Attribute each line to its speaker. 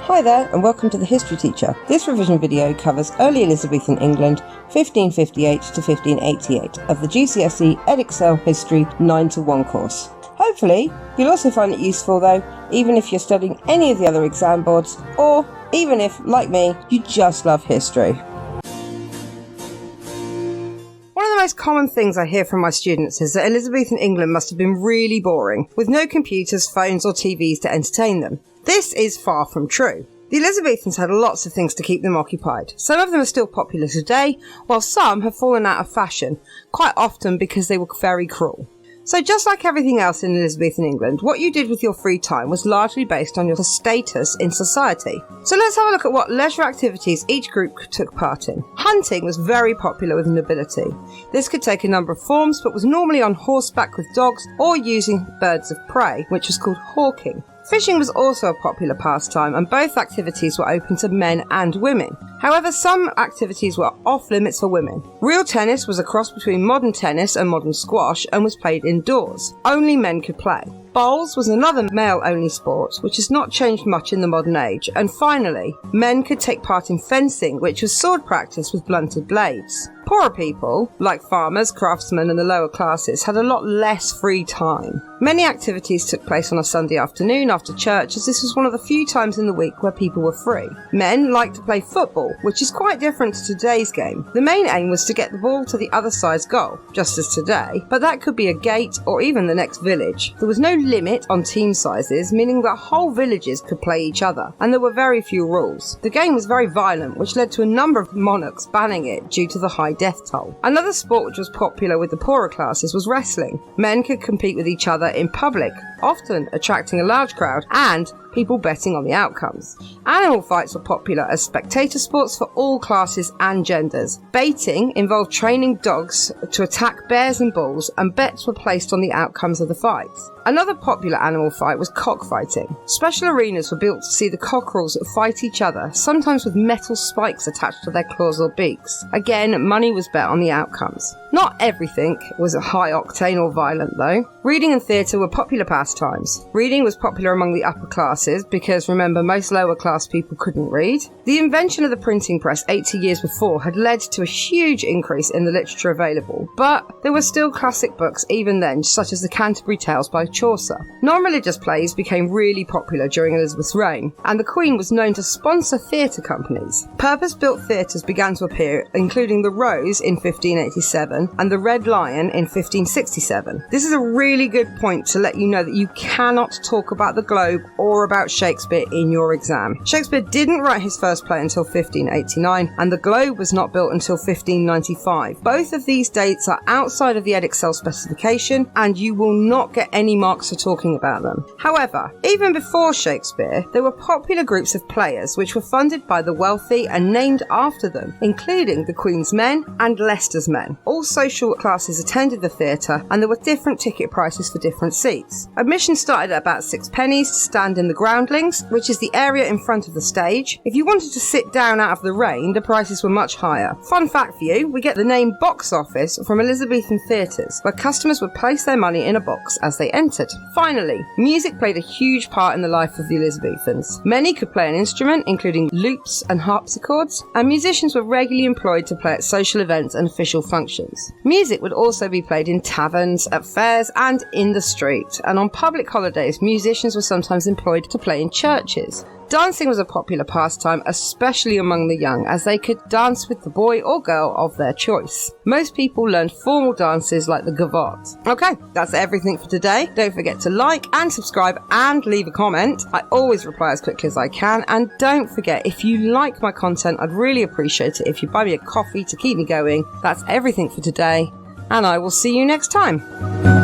Speaker 1: Hi there and welcome to The History Teacher. This revision video covers Early Elizabethan England 1558 to 1588 of the GCSE Edexcel History 9-1 course. Hopefully you'll also find it useful though, even if you're studying any of the other exam boards or even if, like me, you just love history. One of the most common things I hear from my students is that Elizabethan England must have been really boring, with no computers, phones or TVs to entertain them. This is far from true. The Elizabethans had lots of things to keep them occupied. Some of them are still popular today, while some have fallen out of fashion, quite often because they were very cruel. So just like everything else in Elizabethan England, what you did with your free time was largely based on your status in society. So let's have a look at what leisure activities each group took part in. Hunting was very popular with the nobility. This could take a number of forms, but was normally on horseback with dogs or using birds of prey, which was called hawking. Fishing was also a popular pastime, and both activities were open to men and women. However, some activities were off limits for women. Real tennis was a cross between modern tennis and modern squash and was played indoors. Only men could play. Bowls was another male-only sport, which has not changed much in the modern age. And finally, men could take part in fencing, which was sword practice with blunted blades. Poorer people, like farmers, craftsmen and the lower classes, had a lot less free time. Many activities took place on a Sunday afternoon after church, as this was one of the few times in the week where people were free. Men liked to play football, which is quite different to today's game. The main aim was to get the ball to the other side's goal, just as today, but that could be a gate or even the next village. There was no limit on team sizes, meaning that whole villages could play each other, and there were very few rules. The game was very violent, which led to a number of monarchs banning it due to the high death toll. Another sport which was popular with the poorer classes was wrestling. Men could compete with each other in public, often attracting a large crowd and people betting on the outcomes. Animal fights were popular as spectator sports for all classes and genders. Baiting involved training dogs to attack bears and bulls, and bets were placed on the outcomes of the fights. Another popular animal fight was cockfighting. Special arenas were built to see the cockerels fight each other, sometimes with metal spikes attached to their claws or beaks. Again, money was bet on the outcomes. Not everything was high octane or violent though. Reading and theatre were popular pastimes. Reading was popular among the upper classes because, remember, most lower class people couldn't read. The invention of the printing press 80 years before had led to a huge increase in the literature available, but there were still classic books even then, such as the Canterbury Tales by Chaucer. Non-religious plays became really popular during Elizabeth's reign, and the Queen was known to sponsor theatre companies. Purpose-built theatres began to appear, including the Rose in 1587 and the Red Lion in 1567. This is a really good point to let you know that you cannot talk about the Globe or about Shakespeare in your exam. Shakespeare didn't write his first play until 1589, and the Globe was not built until 1595. Both of these dates are outside of the Edexcel specification, and you will not get any marks for talking about them. However, even before Shakespeare, there were popular groups of players which were funded by the wealthy and named after them, including the Queen's Men and Leicester's Men. All social classes attended the theatre, and there were different ticket prices for different seats. Admission started at about 6 pennies to stand in the groundlings, which is the area in front of the stage. If you wanted to sit down out of the rain, the prices were much higher. Fun fact for you, we get the name box office from Elizabethan theatres, where customers would place their money in a box as they entered. Finally, music played a huge part in the life of the Elizabethans. Many could play an instrument, including lutes and harpsichords, and musicians were regularly employed to play at social events and official functions. Music would also be played in taverns, at fairs and in the street, and on public holidays musicians were sometimes employed to play in churches. Dancing was a popular pastime, especially among the young, as they could dance with the boy or girl of their choice. Most people learned formal dances like the gavotte. Okay, that's everything for today. Don't forget to like and subscribe and leave a comment. I always reply as quickly as I can, and don't forget, if you like my content, I'd really appreciate it if you buy me a coffee to keep me going. That's everything for today, and I will see you next time.